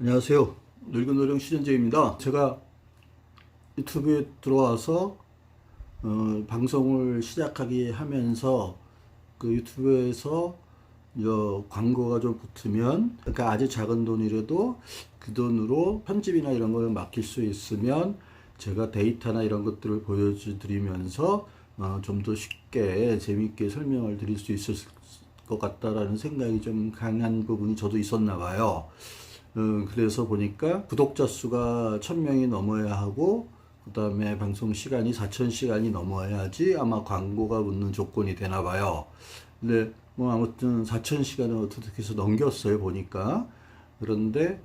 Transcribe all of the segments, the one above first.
안녕하세요. 늙은 노령 시전제입니다. 제가 유튜브에 들어와서 방송을 시작하기 하면서 그 유튜브에서 광고가 좀 붙으면, 그러니까 아주 작은 돈이라도 그 돈으로 편집이나 이런 걸 맡길 수 있으면 제가 데이터나 이런 것들을 보여드리면서 좀 더 쉽게 재밌게 설명을 드릴 수 있을 것 같다라는 생각이 좀 강한 부분이 저도 있었나 봐요. 그래서 보니까 구독자 수가 1000명이 넘어야 하고, 그 다음에 방송 시간이 4000시간이 넘어야지 아마 광고가 붙는 조건이 되나 봐요. 근데 뭐 아무튼 4000시간을 어떻게 해서 넘겼어요, 보니까. 그런데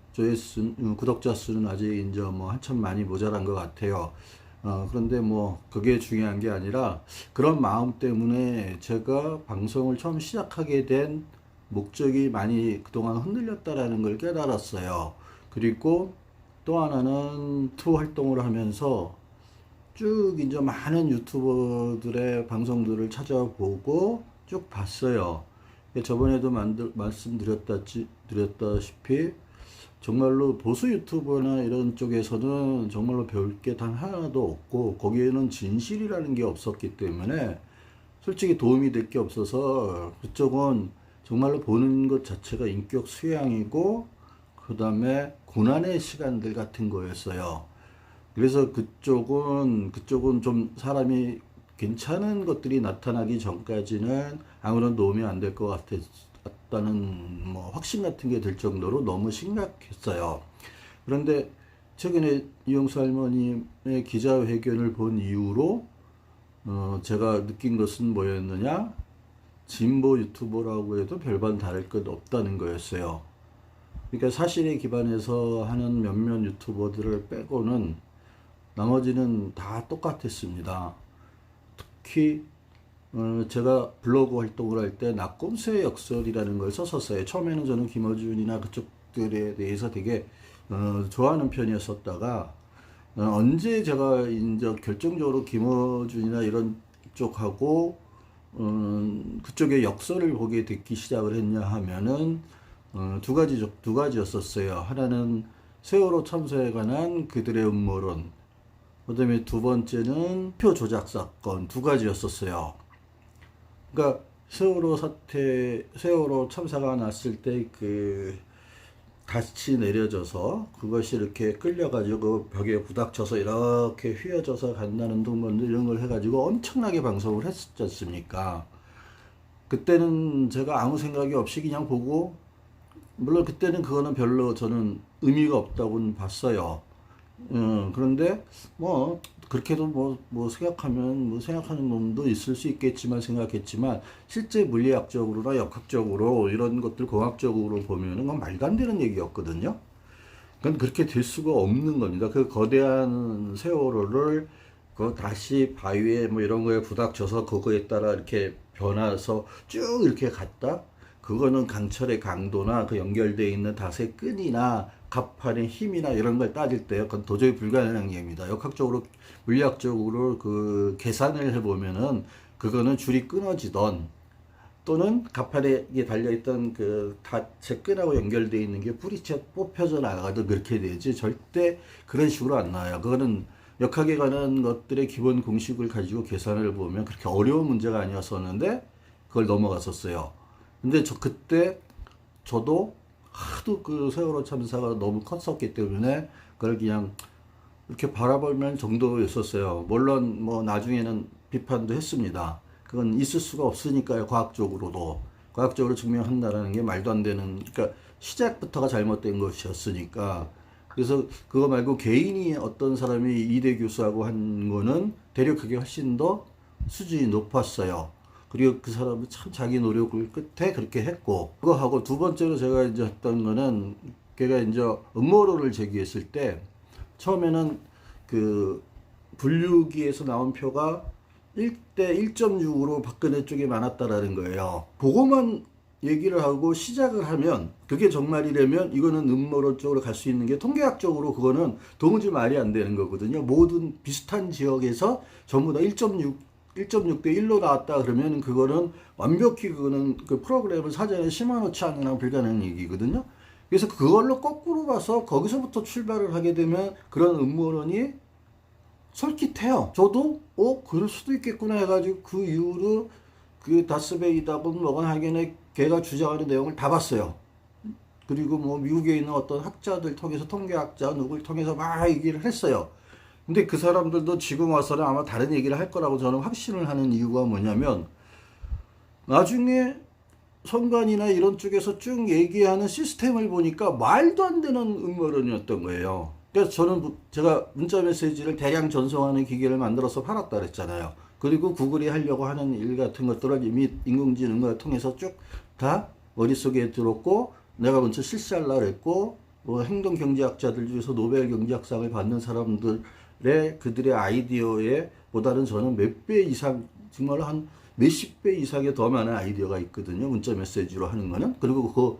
구독자 수는 아직 이제 뭐 한참 많이 모자란 것 같아요. 그런데 뭐 그게 중요한 게 아니라, 그런 마음 때문에 제가 방송을 처음 시작하게 된 목적이 많이 그동안 흔들렸다라는 걸 깨달았어요. 그리고 또 하나는 투 활동을 하면서 쭉 이제 많은 유튜버들의 방송들을 찾아보고 쭉 봤어요. 저번에도 말씀드렸다시피 정말로 보수 유튜버나 이런 쪽에서는 정말로 배울 게 단 하나도 없고, 거기에는 진실이라는 게 없었기 때문에 솔직히 도움이 될 게 없어서, 그쪽은 정말로 보는 것 자체가 인격 수양이고, 그 다음에 고난의 시간들 같은 거였어요. 그래서 그쪽은 좀 사람이 괜찮은 것들이 나타나기 전까지는 아무런 도움이 안 될 것 같다는 뭐 확신 같은 게 들 정도로 너무 심각했어요. 그런데 최근에 이용수 할머님의 기자회견을 본 이후로 제가 느낀 것은 뭐였느냐? 진보 유튜버라고 해도 별반 다를 것 없다는 거였어요. 그러니까 사실에 기반해서 하는 몇몇 유튜버들을 빼고는 나머지는 다 똑같았습니다. 특히 제가 블로그 활동을 할 때 낙곰수의 역설이라는 걸 썼었어요. 처음에는 저는 김어준이나 그쪽들에 대해서 되게 좋아하는 편이었었다가, 언제 제가 이제 결정적으로 김어준이나 이런 쪽하고 그쪽의 역설을 보게 됐기 시작을 했냐 하면은 두 가지였었어요. 하나는 세월호 참사에 관한 그들의 음모론, 그 다음에 두 번째는 표 조작 사건, 두 가지였었어요. 그러니까 세월호 참사가 났을 때 다시 내려져서 그것이 이렇게 끌려가지고 벽에 부닥쳐서 이렇게 휘어져서 간다는 등 이런 걸 해가지고 엄청나게 방송을 했었지 않습니까? 그때는 제가 아무 생각이 없이 그냥 보고, 물론 그때는 그거는 별로 저는 의미가 없다고는 봤어요. 그런데 뭐 그렇게도 생각하는 놈도 있을 수 있겠지만 생각했지만, 실제 물리학적으로나 역학적으로 이런 것들 공학적으로 보면은 그건 말도 안 되는 얘기였거든요. 그건 그렇게 될 수가 없는 겁니다. 그 거대한 세월호를 다시 바위에 뭐 이런 거에 부닥쳐서 그거에 따라 이렇게 변화해서 쭉 이렇게 갔다? 그거는 강철의 강도나 그 연결되어 있는 닷의 끈이나 갑판의 힘이나 이런 걸 따질 때 그건 도저히 불가능한 얘기입니다. 역학적으로, 물리학적으로 그 계산을 해보면은 그거는 줄이 끊어지던, 또는 갑판에 달려있던 그 닷의 끈하고 연결되어 있는 게 뿌리채 뽑혀져 나가도 그렇게 되지, 절대 그런 식으로 안 나와요. 그거는 역학에 관한 것들의 기본 공식을 가지고 계산을 보면 그렇게 어려운 문제가 아니었었는데 그걸 넘어갔었어요. 근데 그때 저도 하도 그 세월호 참사가 너무 컸었기 때문에 그걸 그냥 이렇게 바라볼 정도였었어요. 물론 뭐 나중에는 비판도 했습니다. 그건 있을 수가 없으니까요. 과학적으로 증명한다라는 게 말도 안 되는, 그러니까 시작부터가 잘못된 것이었으니까. 그래서 그거 말고 개인이 어떤 사람이 이대 교수하고 한 거는 대략 그게 훨씬 더 수준이 높았어요. 그리고 그 사람은 참 자기 노력을 끝에 그렇게 했고, 그거 하고 두 번째로 제가 이제 했던 거는, 걔가 이제 음모론을 제기했을 때, 처음에는 그 분류기에서 나온 표가 1대 1.6으로 박근혜 쪽이 많았다라는 거예요. 그거만 얘기를 하고 시작을 하면, 그게 정말이라면 이거는 음모론 쪽으로 갈 수 있는 게, 통계학적으로 그거는 도무지 말이 안 되는 거거든요. 모든 비슷한 지역에서 전부 다 1.6대 1로 나왔다 그러면 그거는 완벽히, 그거는 그 프로그램을 사전에 심어놓지 않는 한 불가능한 얘기거든요. 그래서 그걸로 거꾸로 봐서 거기서부터 출발을 하게 되면 그런 음모론이 솔깃해요. 저도 그럴 수도 있겠구나 해가지고 그 이후로 그 다스베이다건 뭐건 하긴 걔가 주장하는 내용을 다 봤어요. 그리고 뭐 미국에 있는 어떤 학자들 통해서 통계학자 누굴 통해서 막 얘기를 했어요. 근데 그 사람들도 지금 와서는 아마 다른 얘기를 할 거라고 저는 확신을 하는 이유가 뭐냐면 나중에 선관이나 이런 쪽에서 쭉 얘기하는 시스템을 보니까 말도 안 되는 음모론이었던 거예요. 그래서 저는 제가 문자 메시지를 대량 전송하는 기계를 만들어서 팔았다 그랬잖아요. 그리고 구글이 하려고 하는 일 같은 것들을 이미 인공지능을 통해서 쭉 다 머릿속에 들었고 내가 먼저 실시하려고 했고 뭐 행동경제학자들 중에서 노벨 경제학상을 받는 사람들의 그들의 아이디어에 보다는 저는 몇 배 이상 정말 한 몇십 배 이상의 더 많은 아이디어가 있거든요. 문자 메시지로 하는 거는. 그리고 그거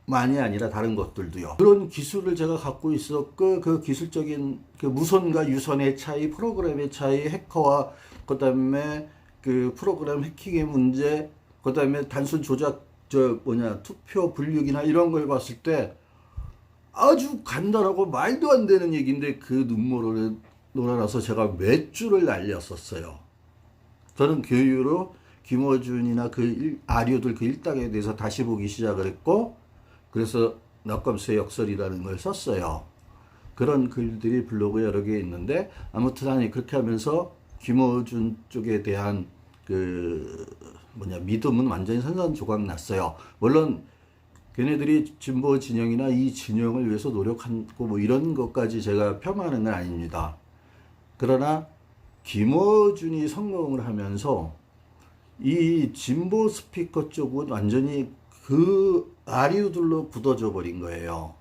만이 아니라 다른 것들도요. 그런 기술을 제가 갖고 있었고 그 기술적인 그 무선과 유선의 차이, 프로그램의 차이, 해커와 그다음에 그 프로그램 해킹의 문제, 그다음에 단순 조작 투표 불리기나 이런 걸 봤을 때 아주 간단하고 말도 안 되는 얘기인데 그 눈물을 놀아나서 제가 몇 줄을 날렸었어요. 저는 그 이후로 김어준이나 그 아류들 그 일당에 대해서 다시 보기 시작을 했고 그래서 낙검수의 역설이라는 걸 썼어요. 그런 글들이 블로그에 여러 개 있는데 아무튼 아니 그렇게 하면서 김어준 쪽에 대한 믿음은 완전히 산산조각 났어요. 물론 걔네들이 진보 진영이나 이 진영을 위해서 노력하고 뭐 이런 것까지 제가 폄하하는 건 아닙니다. 그러나 김어준이 성공을 하면서 이 진보 스피커 쪽은 완전히 그 아리우들로 굳어져 버린 거예요.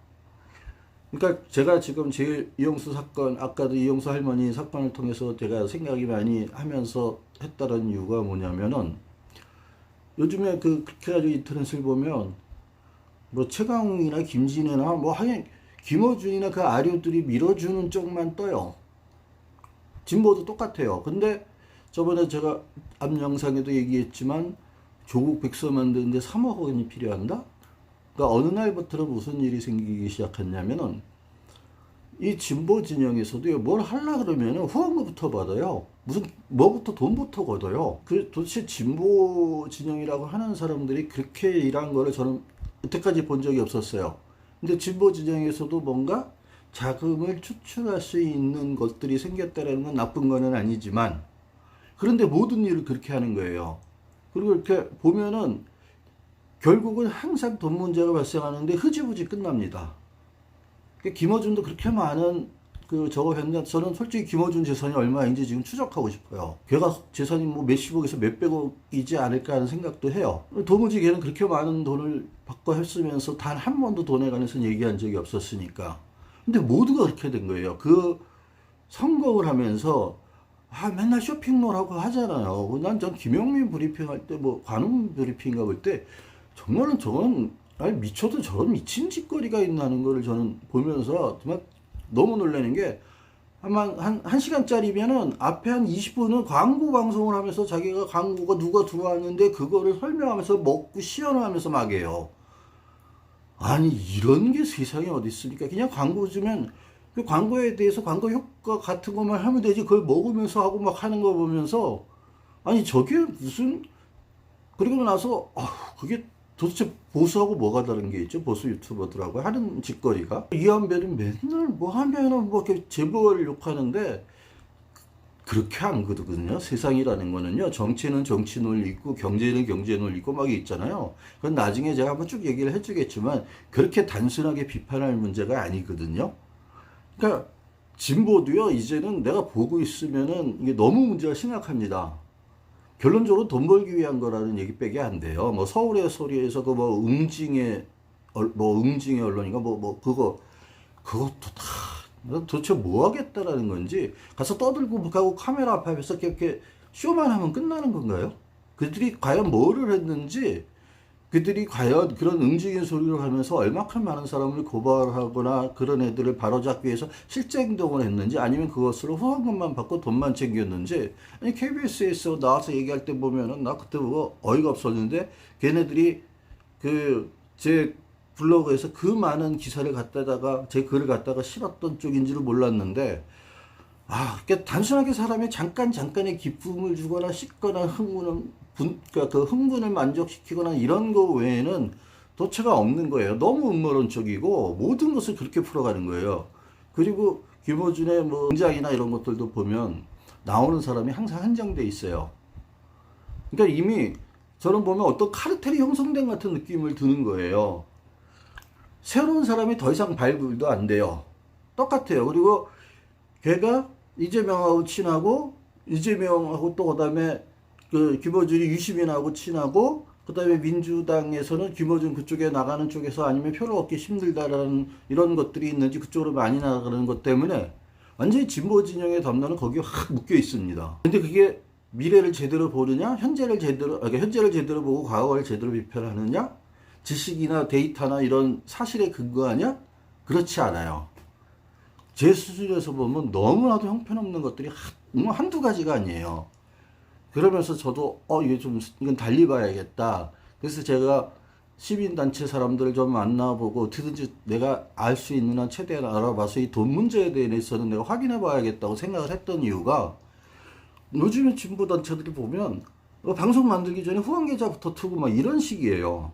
그러니까 제가 지금 제일 이용수 사건, 아까도 이용수 할머니 사건을 통해서 제가 생각이 많이 하면서 했다는 이유가 뭐냐면은 요즘에 그렇게 가지고 인터넷을 보면 뭐 최강욱이나 김진애나 뭐 하긴 김어준이나 그 아류들이 밀어주는 쪽만 떠요. 진보도 똑같아요. 근데 저번에 제가 앞 영상에도 얘기했지만 조국 백서 만드는데 3억 원이 필요한다? 그러니까 어느 날부터는 무슨 일이 생기기 시작했냐면은 이 진보 진영에서도 뭘 하려 그러면은 후원금부터 받아요. 무슨 뭐부터 돈부터 걷어요. 그 도대체 진보 진영이라고 하는 사람들이 그렇게 일한 거를 저는 여태까지 본 적이 없었어요. 근데 진보 진영에서도 뭔가 자금을 추출할 수 있는 것들이 생겼다는 건 나쁜 거는 아니지만 그런데 모든 일을 그렇게 하는 거예요. 그리고 이렇게 보면은 결국은 항상 돈 문제가 발생하는데 흐지부지 끝납니다. 김어준도 그렇게 많은 저거 했는데 저는 솔직히 김어준 재산이 얼마인지 지금 추적하고 싶어요. 걔가 재산이 뭐 몇십억에서 몇백억이지 않을까 하는 생각도 해요. 도무지 걔는 그렇게 많은 돈을 받고 했으면서 단 한 번도 돈에 관해서 얘기한 적이 없었으니까. 근데 모두가 그렇게 된 거예요. 그 선거를 하면서 맨날 쇼핑몰하고 하잖아요. 전 김용민 브리핑 할 때 뭐 관훈 브리핑가 볼 때 정말은 저건 미쳐도 저런 미친 짓거리가 있나는 거를 저는 보면서 정말 너무 놀라는 게 한 시간짜리면은 앞에 한 20분은 광고 방송을 하면서 자기가 광고가 누가 들어왔는데 그거를 설명하면서 먹고 시연하면서 막 해요. 아니 이런 게 세상에 어디 있습니까? 그냥 광고 주면 그 광고에 대해서 광고 효과 같은 것만 하면 되지 그걸 먹으면서 하고 막 하는 거 보면서 아니 저게 무슨 그리고 나서 그게 도대체 보수하고 뭐가 다른 게 있죠? 보수 유튜버들하고 하는 짓거리가 이한별은 맨날 뭐 하면은 뭐 이렇게 재벌을 욕하는데 그렇게 안 거거든요. 세상이라는 거는요. 정치는 정치 논리 있고 경제는 경제 논리 있고 막 있잖아요. 그건 나중에 제가 한번 쭉 얘기를 해주겠지만 그렇게 단순하게 비판할 문제가 아니거든요. 그러니까 진보도요. 이제는 내가 보고 있으면은 이게 너무 문제가 심각합니다. 결론적으로 돈 벌기 위한 거라는 얘기 빼기 안 돼요. 뭐 서울의 소리에서 그 뭐 응징의 언론인가 그것도 다 도대체 뭐 하겠다라는 건지 가서 떠들고 가고 카메라 앞에서 이렇게 쇼만 하면 끝나는 건가요? 그들이 과연 뭐를 했는지 그들이 과연 그런 응징의 소리를 하면서 얼마큼 많은 사람을 고발하거나 그런 애들을 바로잡기 위해서 실제 행동을 했는지 아니면 그것으로 후원금만 받고 돈만 챙겼는지 아니 KBS에서 나와서 얘기할 때 보면은 나 그때 뭐 어이가 없었는데 걔네들이 제 블로그에서 그 많은 기사를 갖다다가 제 글을 갖다가 실었던 쪽인지를 몰랐는데, 그러니까 단순하게 사람의 잠깐의 기쁨을 주거나 씻거나 그러니까 그 흥분을 만족시키거나 이런 거 외에는 도체가 없는 거예요. 너무 음모론적이고 모든 것을 그렇게 풀어가는 거예요. 그리고 김어준의 뭐 등장이나 이런 것들도 보면 나오는 사람이 항상 한정돼 있어요. 그러니까 이미 저는 보면 어떤 카르텔이 형성된 같은 느낌을 드는 거예요. 새로운 사람이 더 이상 발굴도 안 돼요. 똑같아요. 그리고 걔가 이재명하고 친하고, 이재명하고 또 그다음에 그 김어준이 유시민하고 친하고, 그다음에 민주당에서는 김어준 그쪽에 나가는 쪽에서 아니면 표를 얻기 힘들다라는 이런 것들이 있는지 그쪽으로 많이 나가는 것 때문에 완전히 진보 진영의 담론은 거기에 확 묶여 있습니다. 근데 그게 미래를 제대로 보느냐, 현재를 제대로 보고 과거를 제대로 비판하느냐, 지식이나 데이터나 이런 사실에 근거하냐? 그렇지 않아요. 제 수준에서 보면 너무나도 형편없는 것들이 한두 가지가 아니에요. 그러면서 저도 이건 달리 봐야겠다. 그래서 제가 시민단체 사람들을 좀 만나보고 어떻게든지 내가 알 수 있는 한 최대한 알아봐서 이 돈 문제에 대해서는 내가 확인해 봐야겠다고 생각을 했던 이유가, 요즘에 진보단체들이 보면 방송 만들기 전에 후원계좌부터 트고 막 이런 식이에요.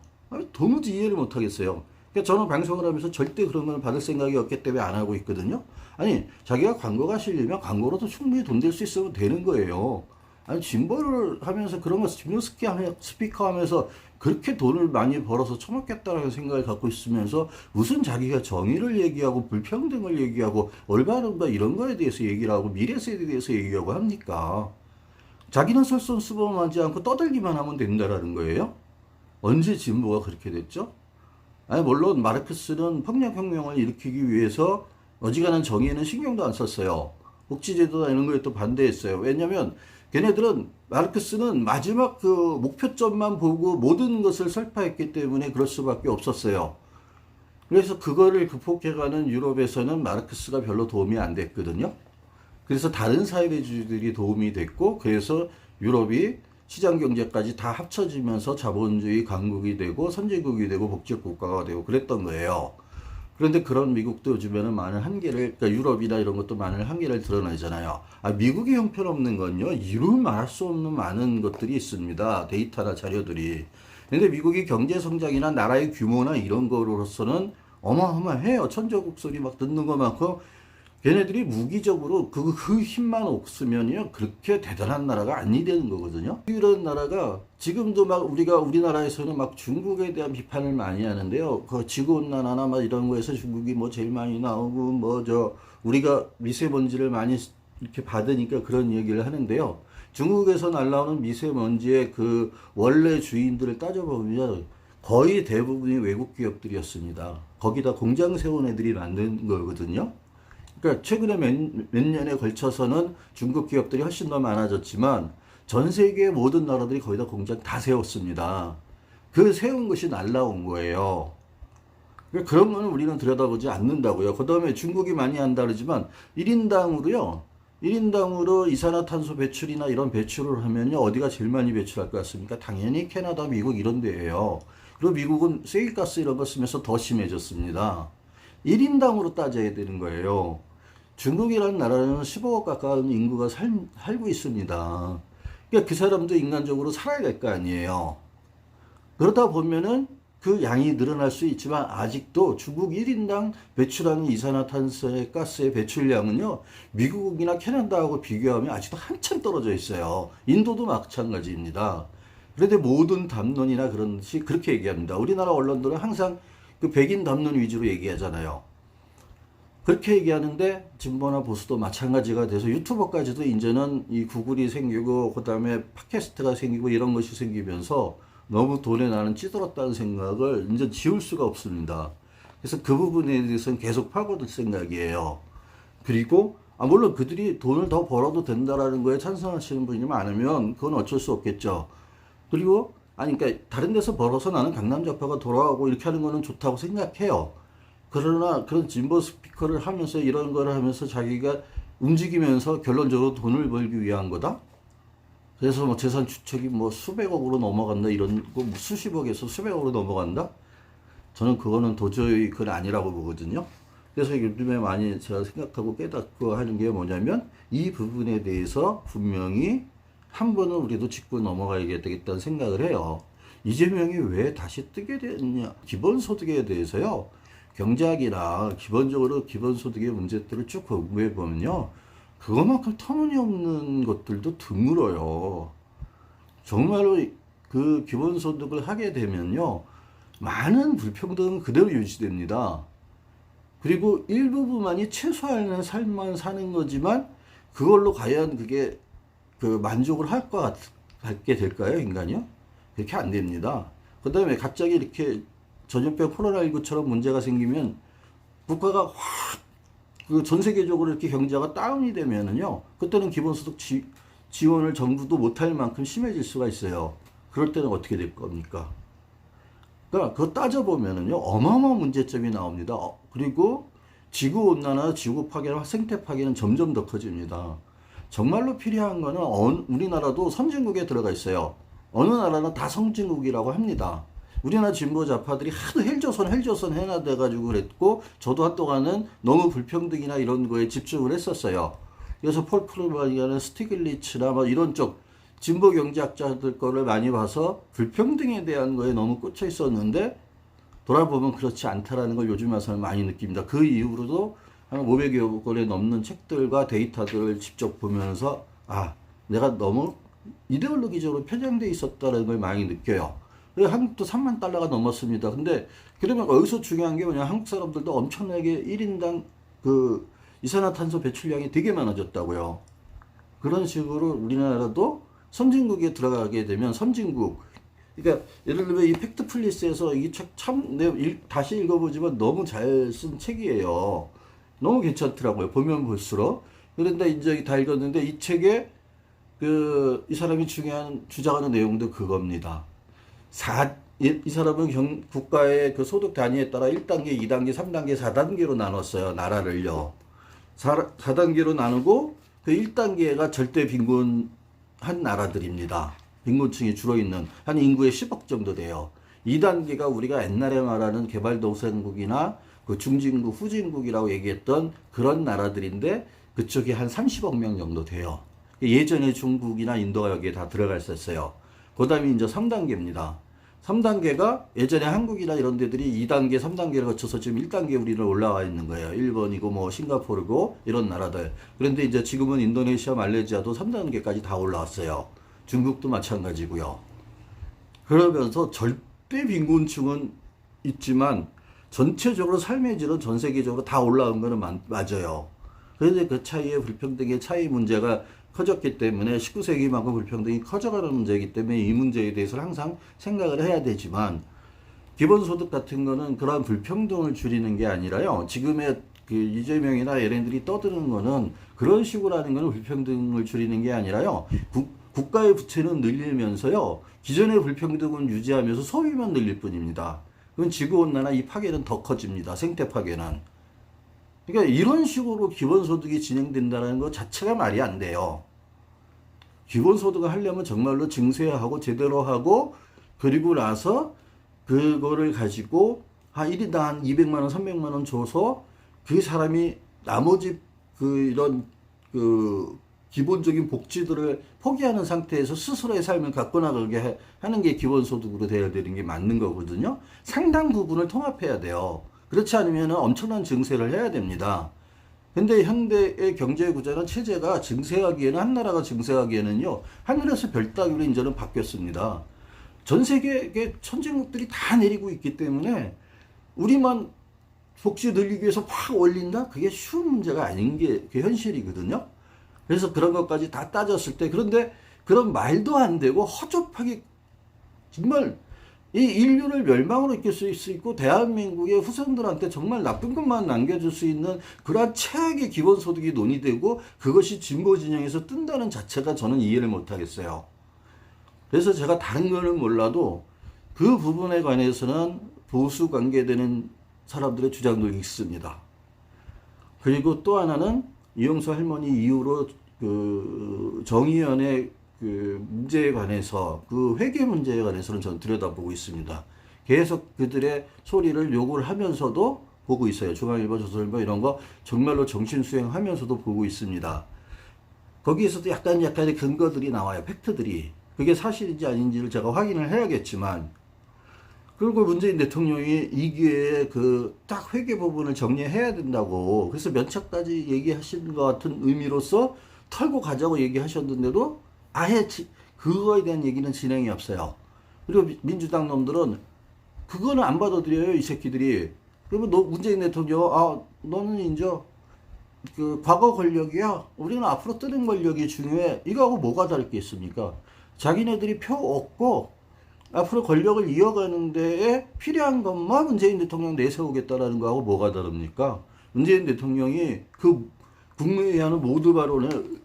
도무지 이해를 못 하겠어요. 그러니까 저는 방송을 하면서 절대 그런 걸 받을 생각이 없기 때문에 안 하고 있거든요. 아니, 자기가 광고가 실리면 광고로도 충분히 돈 될 수 있으면 되는 거예요. 아니, 진보를 하면서 그런 거 진보 스피커 하면서 그렇게 돈을 많이 벌어서 처먹겠다라는 생각을 갖고 있으면서 무슨 자기가 정의를 얘기하고 불평등을 얘기하고 올바른가 이런 거에 대해서 얘기를 하고 미래세대에 대해서 얘기하고 합니까? 자기는 솔선수범하지 않고 떠들기만 하면 된다라는 거예요? 언제 진보가 그렇게 됐죠? 아니, 물론 마르크스는 폭력혁명을 일으키기 위해서 어지간한 정의에는 신경도 안 썼어요. 복지제도나 이런 거에 또 반대했어요. 왜냐면 걔네들은, 마르크스는 마지막 그 목표점만 보고 모든 것을 설파했기 때문에 그럴 수밖에 없었어요. 그래서 그거를 극복해가는 유럽에서는 마르크스가 별로 도움이 안 됐거든요. 그래서 다른 사회주의들이 도움이 됐고, 그래서 유럽이 시장경제까지 다 합쳐지면서 자본주의 강국이 되고 선진국이 되고 복지국가가 되고 그랬던 거예요. 그런데 그런 미국도 요즘에는 많은 한계를, 그러니까 유럽이나 이런 것도 많은 한계를 드러내잖아요. 미국이 형편없는 건요, 이루 말할 수 없는 많은 것들이 있습니다. 데이터나 자료들이. 근데 미국이 경제성장이나 나라의 규모나 이런 거로서는 어마어마해요. 천조국 소리 막 듣는 것만큼 걔네들이 무기적으로 그 힘만 없으면요, 그렇게 대단한 나라가 아니 되는 거거든요. 이런 나라가 지금도 막 우리나라에서는 막 중국에 대한 비판을 많이 하는데요. 그 지구온난화나 막 이런 거에서 중국이 뭐 제일 많이 나오고 우리가 미세먼지를 많이 이렇게 받으니까 그런 얘기를 하는데요. 중국에서 날라오는 미세먼지의 그 원래 주인들을 따져보면 거의 대부분이 외국 기업들이었습니다. 거기다 공장 세운 애들이 만든 거거든요. 그러니까 최근에 몇 년에 걸쳐서는 중국 기업들이 훨씬 더 많아졌지만 전 세계의 모든 나라들이 거의 다 공장 다 세웠습니다. 그 세운 것이 날라온 거예요. 그러니까 그런 거는 우리는 들여다보지 않는다고요. 그 다음에 중국이 많이 한다 그러지만 1인당으로 이산화탄소 배출이나 이런 배출을 하면요, 어디가 제일 많이 배출할 것 같습니까? 당연히 캐나다, 미국 이런 데예요. 그리고 미국은 세계가스 이런 거 쓰면서 더 심해졌습니다. 1인당으로 따져야 되는 거예요. 중국이라는 나라는 15억 가까운 인구가 살고 있습니다. 그러니까 그 사람도 인간적으로 살아야 될 거 아니에요. 그러다 보면은 그 양이 늘어날 수 있지만 아직도 중국 1인당 배출하는 이산화탄소의 가스의 배출량은요, 미국이나 캐나다하고 비교하면 아직도 한참 떨어져 있어요. 인도도 마찬가지입니다. 그런데 모든 담론이나 그런 것이 그렇게 얘기합니다. 우리나라 언론들은 항상 그 백인 담론 위주로 얘기하잖아요. 그렇게 얘기하는데 진보나 보수도 마찬가지가 돼서 유튜버까지도 이제는 이 구글이 생기고 그다음에 팟캐스트가 생기고 이런 것이 생기면서 너무 돈에 나는 찌들었다는 생각을 이제 지울 수가 없습니다. 그래서 그 부분에 대해서는 계속 파고들 생각이에요. 그리고 물론 그들이 돈을 더 벌어도 된다라는 거에 찬성하시는 분이 많으면 그건 어쩔 수 없겠죠. 그리고 그러니까 다른 데서 벌어서 나는 강남 좌파가 돌아가고 이렇게 하는 거는 좋다고 생각해요. 그러나 그런 진보 스피커를 하면서 이런 거를 하면서 자기가 움직이면서 결론적으로 돈을 벌기 위한 거다? 그래서 뭐 재산 추적이 뭐 수백억으로 넘어간다 이런 거, 수십억에서 수백억으로 넘어간다? 저는 그거는 도저히 그건 아니라고 보거든요. 그래서 요즘에 많이 제가 생각하고 깨닫고 하는 게 뭐냐면 이 부분에 대해서 분명히 한 번은 우리도 짚고 넘어가야 되겠다는 생각을 해요. 이재명이 왜 다시 뜨게 됐냐? 기본소득에 대해서요. 경제학이나 기본적으로 기본소득의 문제들을 쭉 공부해 보면요. 그것만큼 터무니없는 것들도 드물어요. 정말로 그 기본소득을 하게 되면요. 많은 불평등은 그대로 유지됩니다. 그리고 일부분만이 최소한의 삶만 사는 거지만 그걸로 과연 그게 그 만족을 할게 될까요, 인간이요? 그렇게 안 됩니다. 그 다음에 갑자기 이렇게 전염병 코로나19처럼 문제가 생기면 국가가 확 그 전 세계적으로 이렇게 경제가 다운이 되면은요, 그때는 기본소득 지원을 정부도 못할 만큼 심해질 수가 있어요. 그럴 때는 어떻게 될 겁니까? 그러니까 그거 따져보면은요, 어마어마한 문제점이 나옵니다. 그리고 지구온난화, 지구 파괴와 생태 파괴는 점점 더 커집니다. 정말로 필요한 거는 우리나라도 선진국에 들어가 있어요. 어느 나라는 다 선진국이라고 합니다. 우리나라 진보 좌파들이 하도 헬조선 해놔돼가지고 그랬고, 저도 한동안은 너무 불평등이나 이런 거에 집중을 했었어요. 그래서 폴 크루먼이라는 스티글리츠나 뭐 이런 쪽 진보 경제학자들 거를 많이 봐서 불평등에 대한 거에 너무 꽂혀 있었는데, 돌아보면 그렇지 않다라는 걸 요즘 와서는 많이 느낍니다. 그 이후로도 한 500여 권에 넘는 책들과 데이터들을 직접 보면서 내가 너무 이데올로기적으로 편향돼 있었다는 걸 많이 느껴요. 한국도 3만 달러가 넘었습니다. 근데 그러면 여기서 중요한 게 뭐냐? 한국 사람들도 엄청나게 1인당 그 이산화탄소 배출량이 되게 많아졌다고요. 그런 식으로 우리나라도 선진국에 들어가게 되면 선진국, 그러니까 예를 들면 이 팩트플리스에서 이 책 참 다시 읽어보지만 너무 잘 쓴 책이에요. 너무 괜찮더라고요. 보면 볼수록. 그런데 이제 다 읽었는데 이 책에 이 사람이 주장하는 내용도 그겁니다. 이 사람은 국가의 그 소득 단위에 따라 1단계, 2단계, 3단계, 4단계로 나눴어요. 나라를요. 4단계로 나누고 그 1단계가 절대 빈곤한 나라들입니다. 빈곤층이 주로 있는 한 인구의 10억 정도 돼요. 2단계가 우리가 옛날에 말하는 개발도상국이나 그 중진국, 후진국이라고 얘기했던 그런 나라들인데 그쪽이 한 30억 명 정도 돼요. 예전에 중국이나 인도가 여기에 다 들어가 있었어요. 그 다음에 이제 3단계입니다. 3단계가 예전에 한국이나 이런 데들이 2단계, 3단계를 거쳐서 지금 1단계 우리는 올라와 있는 거예요. 일본이고 뭐 싱가포르고 이런 나라들. 그런데 이제 지금은 인도네시아, 말레이시아도 3단계까지 다 올라왔어요. 중국도 마찬가지고요. 그러면서 절대 빈곤층은 있지만 전체적으로 삶의 질은 전 세계적으로 다 올라온 거는 맞아요. 그런데 그 차이의 불평등의 차이 문제가 커졌기 때문에 19세기만큼 불평등이 커져가는 문제이기 때문에 이 문제에 대해서 항상 생각을 해야 되지만 기본소득 같은 거는 그러한 불평등을 줄이는 게 아니라요. 지금의 그 이재명이나 얘네들이 떠드는 거는 그런 식으로 하는 거는 불평등을 줄이는 게 아니라요. 국가의 부채는 늘리면서요. 기존의 불평등은 유지하면서 소비만 늘릴 뿐입니다. 그건 지구온난화 이 파괴는 더 커집니다. 생태 파괴는. 그러니까 이런 식으로 기본소득이 진행된다는 것 자체가 말이 안 돼요. 기본소득을 하려면 정말로 증세하고 제대로 하고 그리고 나서 그거를 가지고 한 1인당 한 200만 원, 300만 원 줘서 그 사람이 나머지 이런 기본적인 복지들을 포기하는 상태에서 스스로의 삶을 갖고 나가게 하는 게 기본소득으로 돼야 되는 게 맞는 거거든요. 상당 부분을 통합해야 돼요. 그렇지 않으면 엄청난 증세를 해야 됩니다. 근데 현대의 경제 구조는 체제가 증세하기에는 한 나라가 증세하기에는요. 하늘에서 별 따기로 이제는 바뀌었습니다. 전 세계의 선진국들이 다 내리고 있기 때문에 우리만 복지 늘리기 위해서 확 올린다? 그게 쉬운 문제가 아닌 게 현실이거든요. 그래서 그런 것까지 다 따졌을 때 그런데 그런 말도 안 되고 허접하게 정말 이 인류를 멸망으로 이끌 수 있고 대한민국의 후손들한테 정말 나쁜 것만 남겨줄 수 있는 그러한 최악의 기본소득이 논의되고 그것이 진보 진영에서 뜬다는 자체가 저는 이해를 못하겠어요. 그래서 제가 다른 거는 몰라도 그 부분에 관해서는 보수 관계되는 사람들의 주장도 있습니다. 그리고 또 하나는 이용수 할머니 이후로 그 정의연의 그 문제에 관해서 그 회계 문제에 관해서는 저는 들여다보고 있습니다. 계속 그들의 소리를 욕을 하면서도 보고 있어요. 중앙일보, 조선일보 이런 거 정말로 정신수행하면서도 보고 있습니다. 거기에서도 약간의 근거들이 나와요. 팩트들이. 그게 사실인지 아닌지를 제가 확인을 해야겠지만, 그리고 문재인 대통령이 이 기회에 그 딱 회계 부분을 정리해야 된다고, 그래서 면책까지 얘기하신 것 같은 의미로서 털고 가자고 얘기하셨는데도 아예 그거에 대한 얘기는 진행이 없어요. 그리고 민주당 놈들은 그거는 안 받아들여요, 이 새끼들이. 그러면 문재인 대통령, 너는 이제 그 과거 권력이야. 우리는 앞으로 뜨는 권력이 중요해. 이거하고 뭐가 다를 게 있습니까? 자기네들이 표 얻고 앞으로 권력을 이어가는 데에 필요한 것만 문재인 대통령 내세우겠다라는 거하고 뭐가 다릅니까? 문재인 대통령이 그 국무회의 하는 모두 발언을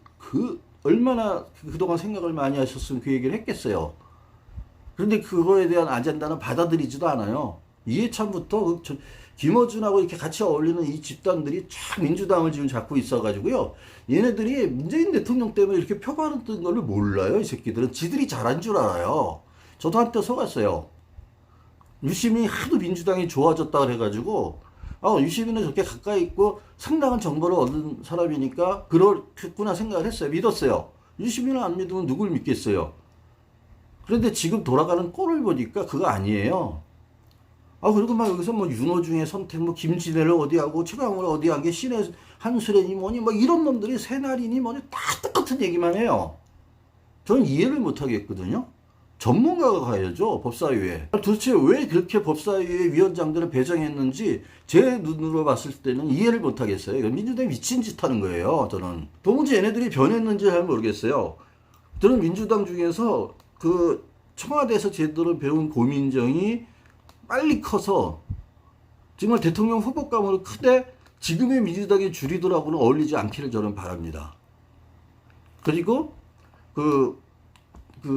얼마나 그동안 생각을 많이 하셨으면 그 얘기를 했겠어요. 그런데 그거에 대한 아젠다는 받아들이지도 않아요. 이해찬부터 김어준하고 이렇게 같이 어울리는 이 집단들이 참 민주당을 지금 잡고 있어가지고요. 얘네들이 문재인 대통령 때문에 이렇게 표 받았던 걸 몰라요. 이 새끼들은 지들이 잘한 줄 알아요. 저도 한때 속았어요. 유시민이 하도 민주당이 좋아졌다 그래가지고 유시민은 저렇게 가까이 있고 상당한 정보를 얻은 사람이니까 그렇겠구나 생각을 했어요. 믿었어요. 유시민을 안 믿으면 누굴 믿겠어요. 그런데 지금 돌아가는 꼴을 보니까 그거 아니에요. 그리고 막 여기서 뭐 윤호중의 선택, 뭐 김진애를 어디하고 최강호를 어디하게 신의 한수련이 뭐니 뭐 이런 놈들이 새날이니 뭐니 다 똑같은 얘기만 해요. 저는 이해를 못 하겠거든요. 전문가가 가야죠, 법사위에. 도대체 왜 그렇게 법사위의 위원장들을 배정했는지 제 눈으로 봤을 때는 이해를 못 하겠어요. 민주당이 미친 짓 하는 거예요, 저는. 도무지 얘네들이 변했는지 잘 모르겠어요. 저는 민주당 중에서 그 청와대에서 제대로 배운 고민정이 빨리 커서 정말 대통령 후보감으로 크되 지금의 민주당의 주리들하고는 어울리지 않기를 저는 바랍니다. 그리고 그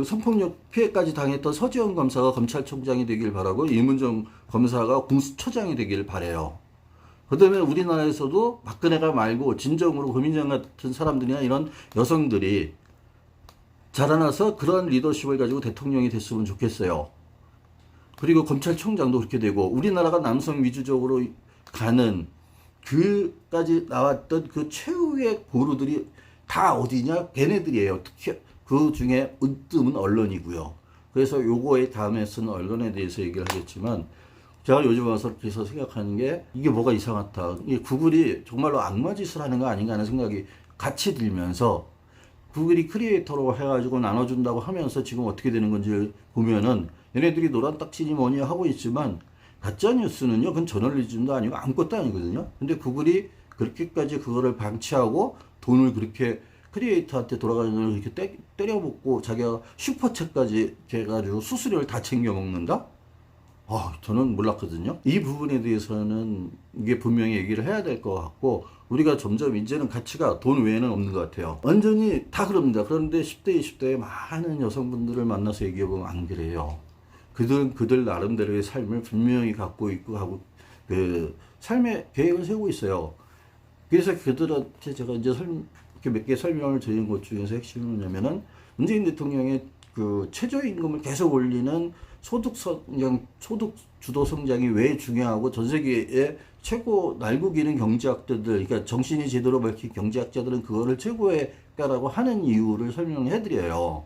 성폭력 피해까지 당했던 서지현 검사가 검찰총장이 되길 바라고 이문정 검사가 공수처장이 되길 바라요. 그 다음에 우리나라에서도 박근혜가 말고 진정으로 고민정 같은 사람들이나 이런 여성들이 자라나서 그런 리더십을 가지고 대통령이 됐으면 좋겠어요. 그리고 검찰총장도 그렇게 되고 우리나라가 남성 위주적으로 가는 그까지 나왔던 그 최후의 보루들이 다 어디냐? 걔네들이에요. 특히 그 중에 으뜸은 언론이고요. 그래서 요거에 다음에 쓴 언론에 대해서 얘기를 하겠지만 제가 요즘 와서 그래서 생각하는 게 이게 뭐가 이상하다. 이 구글이 정말로 악마짓을 하는 거 아닌가 하는 생각이 같이 들면서 구글이 크리에이터로 해가지고 나눠준다고 하면서 지금 어떻게 되는 건지 보면은 얘네들이 노란 딱지니 뭐니 하고 있지만 가짜뉴스는요, 그건 저널리즘도 아니고 아무것도 아니거든요. 근데 구글이 그렇게까지 그거를 방치하고 돈을 그렇게 크리에이터한테 돌아가는 돈을 이렇게 때려먹고 자기가 슈퍼챗까지 해가지고 수수료를 다 챙겨 먹는다? 저는 몰랐거든요. 이 부분에 대해서는 이게 분명히 얘기를 해야 될 것 같고 우리가 점점 이제는 가치가 돈 외에는 없는 것 같아요. 완전히 다 그럽니다. 그런데 10대, 20대의 많은 여성분들을 만나서 얘기해보면 안 그래요. 그들은 그들 나름대로의 삶을 분명히 갖고 있고 하고 그 삶의 계획을 세우고 있어요. 그래서 그들한테 제가 이제 이렇게 몇 개 설명을 드린 것 중에서 핵심은 뭐냐면은 문재인 대통령의 그 최저임금을 계속 올리는 소득 주도 성장이 왜 중요하고 전 세계의 최고 날고기는 경제학자들, 그러니까 정신이 제대로 밝힌 경제학자들은 그거를 최고의가라고 하는 이유를 설명해 드려요.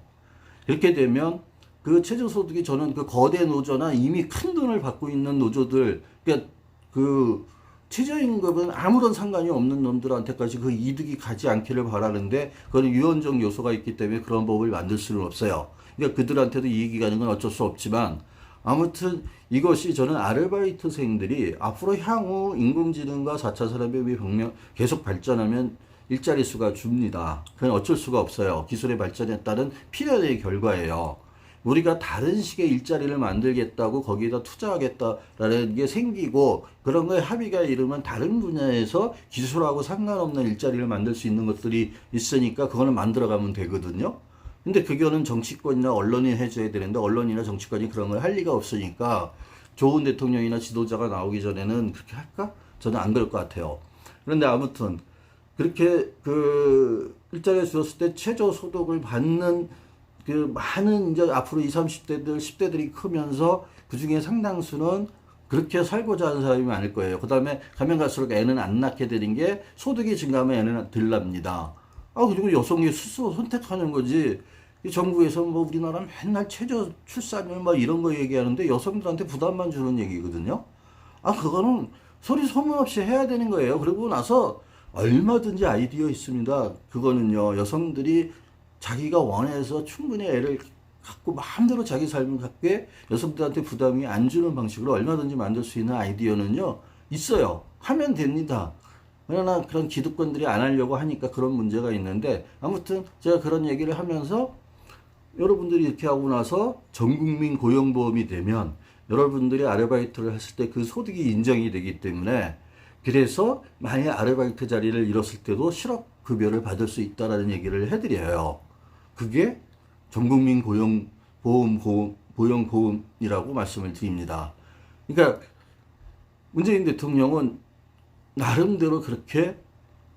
이렇게 되면 그 최저소득이 저는 그 거대 노조나 이미 큰 돈을 받고 있는 노조들, 그러니까 그 최저임금은 아무런 상관이 없는 놈들한테까지 그 이득이 가지 않기를 바라는데 그건 유연적 요소가 있기 때문에 그런 법을 만들 수는 없어요. 그러니까 그들한테도 이익이 가는 건 어쩔 수 없지만 아무튼 이것이 저는 아르바이트생들이 앞으로 향후 인공지능과 4차 산업의 혁명 계속 발전하면 일자리 수가 줍니다. 그건 어쩔 수가 없어요. 기술의 발전에 따른 필연의 결과예요. 우리가 다른 식의 일자리를 만들겠다고 거기에다 투자하겠다라는 게 생기고 그런 거에 합의가 이르면 다른 분야에서 기술하고 상관없는 일자리를 만들 수 있는 것들이 있으니까 그거는 만들어가면 되거든요. 근데 그거는 정치권이나 언론이 해줘야 되는데 언론이나 정치권이 그런 걸 할 리가 없으니까 좋은 대통령이나 지도자가 나오기 전에는 그렇게 할까? 저는 안 그럴 것 같아요. 그런데 아무튼 그렇게 그 일자리를 주었을 때 최저 소득을 받는 그 많은 이제 앞으로 20, 30대들, 10대들이 크면서 그 중에 상당수는 그렇게 살고자 하는 사람이 많을 거예요. 그 다음에 가면 갈수록 애는 안 낳게 되는 게 소득이 증가하면 애는 덜 납니다. 그리고 여성이 스스로 선택하는 거지. 이 정부에서 뭐 우리나라 맨날 최저 출산율 막 이런 거 얘기하는데 여성들한테 부담만 주는 얘기거든요. 그거는 소리 소문 없이 해야 되는 거예요. 그러고 나서 얼마든지 아이디어 있습니다. 그거는요, 여성들이 자기가 원해서 충분히 애를 갖고 마음대로 자기 삶을 갖게 여성들한테 부담이 안 주는 방식으로 얼마든지 만들 수 있는 아이디어는요, 있어요. 하면 됩니다. 그러나 그런 기득권들이 안 하려고 하니까 그런 문제가 있는데, 아무튼 제가 그런 얘기를 하면서 여러분들이 이렇게 하고 나서 전국민 고용보험이 되면 여러분들이 아르바이트를 했을 때 그 소득이 인정이 되기 때문에, 그래서 만약 아르바이트 자리를 잃었을 때도 실업급여를 받을 수 있다라는 얘기를 해드려요. 그게 전국민 고용보험이라고 말씀을 드립니다. 그러니까 문재인 대통령은 나름대로 그렇게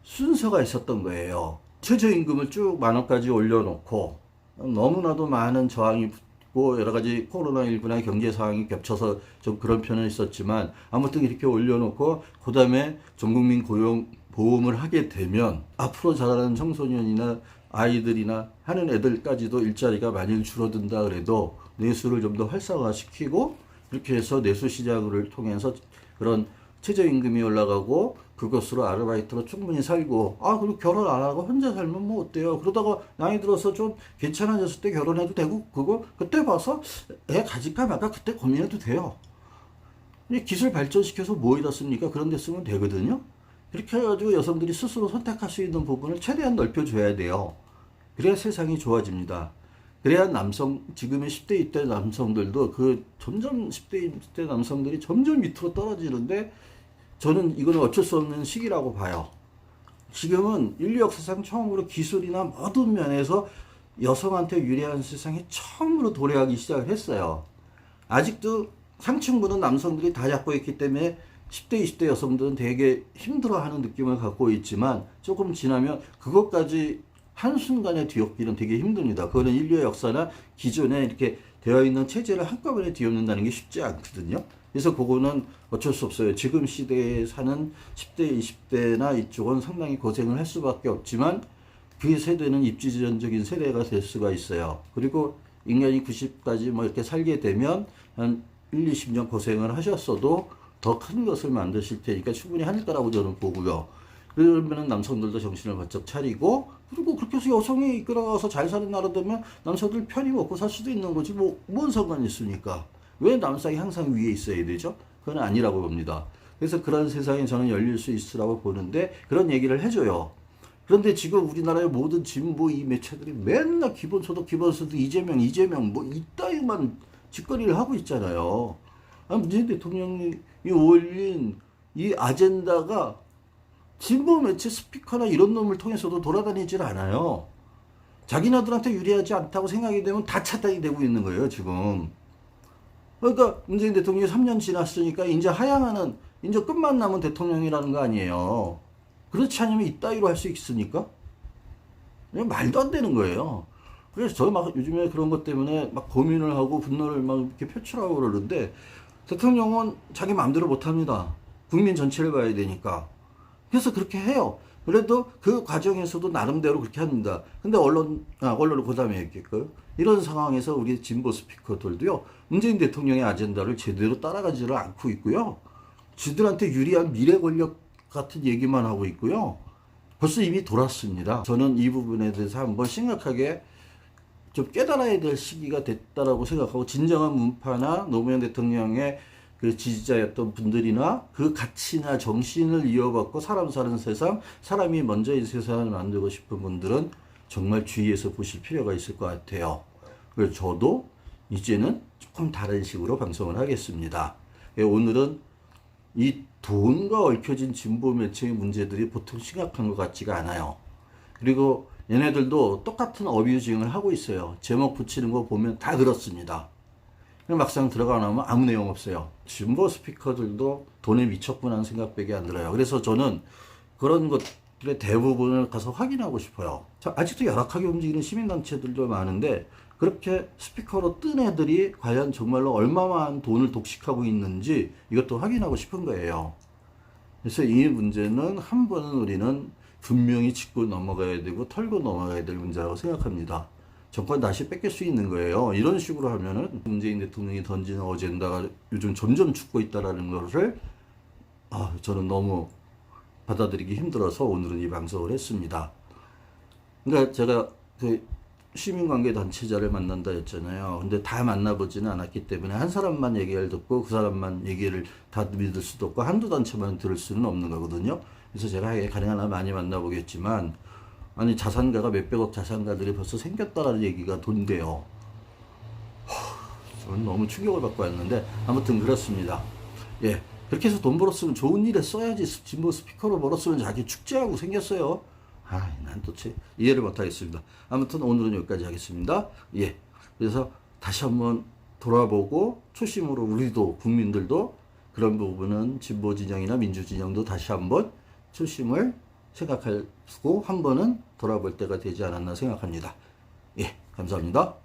순서가 있었던 거예요. 최저임금을 쭉 10,000원까지 올려놓고 너무나도 많은 저항이 붙고 여러 가지 코로나19나 경제 상황이 겹쳐서 좀 그런 편은 있었지만, 아무튼 이렇게 올려놓고 그 다음에 전국민 고용보험을 하게 되면 앞으로 자라는 청소년이나 아이들이나 하는 애들까지도 일자리가 많이 줄어든다 그래도 내수를 좀 더 활성화시키고, 그렇게 해서 내수 시장을 통해서 그런 최저임금이 올라가고 그것으로 아르바이트로 충분히 살고, 그리고 결혼 안 하고 혼자 살면 뭐 어때요? 그러다가 나이 들어서 좀 괜찮아졌을 때 결혼해도 되고, 그때 봐서 애 가질까 말까 그때 고민해도 돼요. 기술 발전시켜서 뭐 이렇습니까? 그런 데 쓰면 되거든요. 그렇게 해가지고 여성들이 스스로 선택할 수 있는 부분을 최대한 넓혀줘야 돼요. 그래야 세상이 좋아집니다. 그래야 지금의 10대, 20대 남성들도 점점 10대, 20대 남성들이 점점 밑으로 떨어지는데, 저는 이거는 어쩔 수 없는 시기라고 봐요. 지금은 인류 역사상 처음으로 기술이나 모든 면에서 여성한테 유리한 세상이 처음으로 도래하기 시작을 했어요. 아직도 상층부는 남성들이 다 잡고 있기 때문에 10대, 20대 여성들은 되게 힘들어하는 느낌을 갖고 있지만, 조금 지나면 그것까지 한순간에 뒤엎기는 되게 힘듭니다. 그거는 인류의 역사나 기존에 이렇게 되어 있는 체제를 한꺼번에 뒤엎는다는 게 쉽지 않거든요. 그래서 그거는 어쩔 수 없어요. 지금 시대에 사는 10대, 20대나 이쪽은 상당히 고생을 할 수밖에 없지만, 그 세대는 입지전적인 세대가 될 수가 있어요. 그리고 인간이 90까지 뭐 이렇게 살게 되면 한 1, 20년 고생을 하셨어도 더 큰 것을 만드실 테니까 충분히 할 거라고 저는 보고요. 그러면 남성들도 정신을 바짝 차리고, 그리고 그렇게 해서 여성이 이끌어가서 잘 사는 나라 되면 남성들 편히 먹고 살 수도 있는 거지, 뭔 상관이 있습니까? 왜 남성이 항상 위에 있어야 되죠? 그건 아니라고 봅니다. 그래서 그런 세상에 저는 열릴 수 있으라고 보는데, 그런 얘기를 해줘요. 그런데 지금 우리나라의 모든 진보 이 매체들이 맨날 기본소득 이재명 뭐 이따위만 짓거리를 하고 있잖아요. 문재인 대통령이 올린 이 아젠다가 진보 매체 스피커나 이런 놈을 통해서도 돌아다니질 않아요. 자기네들한테 유리하지 않다고 생각이 되면 다 차단이 되고 있는 거예요, 지금. 그러니까 문재인 대통령이 3년 지났으니까 이제 하향하는, 이제 끝만 남은 대통령이라는 거 아니에요. 그렇지 않으면 이따위로 할 수 있습니까? 말도 안 되는 거예요. 그래서 저 막 요즘에 그런 것 때문에 막 고민을 하고 분노를 막 이렇게 표출하고 그러는데, 대통령은 자기 마음대로 못 합니다. 국민 전체를 봐야 되니까. 그래서 그렇게 해요. 그래도 그 과정에서도 나름대로 그렇게 합니다. 근데 언론을 그 다음에 얘기했고요. 이런 상황에서 우리 진보 스피커들도요, 문재인 대통령의 아젠다를 제대로 따라가지를 않고 있고요. 지들한테 유리한 미래 권력 같은 얘기만 하고 있고요. 벌써 이미 돌았습니다. 저는 이 부분에 대해서 한번 심각하게 좀 깨달아야 될 시기가 됐다라고 생각하고, 진정한 문파나 노무현 대통령의 그 지지자였던 분들이나 그 가치나 정신을 이어받고 사람 사는 세상, 사람이 먼저인 세상을 만들고 싶은 분들은 정말 주의해서 보실 필요가 있을 것 같아요. 그래서 저도 이제는 조금 다른 식으로 방송을 하겠습니다. 오늘은 이 돈과 얽혀진 진보 매체의 문제들이 보통 심각한 것 같지가 않아요. 그리고 얘네들도 똑같은 어뷰징을 하고 있어요. 제목 붙이는 거 보면 다 그렇습니다. 막상 들어가 나오면 아무 내용 없어요. 진보 스피커들도 돈에 미쳤구나 하는 생각밖에 안 들어요. 그래서 저는 그런 것들의 대부분을 가서 확인하고 싶어요. 아직도 열악하게 움직이는 시민단체들도 많은데, 그렇게 스피커로 뜬 애들이 과연 정말로 얼마만 돈을 독식하고 있는지 이것도 확인하고 싶은 거예요. 그래서 이 문제는 한 번은 우리는 분명히 짚고 넘어가야 되고 털고 넘어가야 될 문제라고 생각합니다. 정권 다시 뺏길 수 있는 거예요. 이런 식으로 하면은 문재인 대통령이 던지는 어젠다가 요즘 점점 죽고 있다라는 것을 저는 너무 받아들이기 힘들어서 오늘은 이 방송을 했습니다. 그러니까 제가 그 시민관계 단체자를 만난다 했잖아요. 근데 다 만나보지는 않았기 때문에 한 사람만 얘기를 듣고 그 사람만 얘기를 다 믿을 수도 없고 한두 단체만 들을 수는 없는 거거든요. 그래서 제가 가능한 한 많이 만나보겠지만 아니 자산가가 몇백억 자산가들이 벌써 생겼다라는 얘기가 돈대요. 저는 너무 충격을 받고 왔는데 아무튼 그렇습니다. 예, 그렇게 해서 돈 벌었으면 좋은 일에 써야지. 진보 스피커로 벌었으면 자기 축제하고 생겼어요. 난 도대체 이해를 못하겠습니다. 아무튼 오늘은 여기까지 하겠습니다. 예, 그래서 다시 한번 돌아보고 초심으로 우리도 국민들도 그런 부분은 진보 진영이나 민주 진영도 다시 한번 초심을 생각하고 한 번은 돌아볼 때가 되지 않았나 생각합니다. 예, 감사합니다.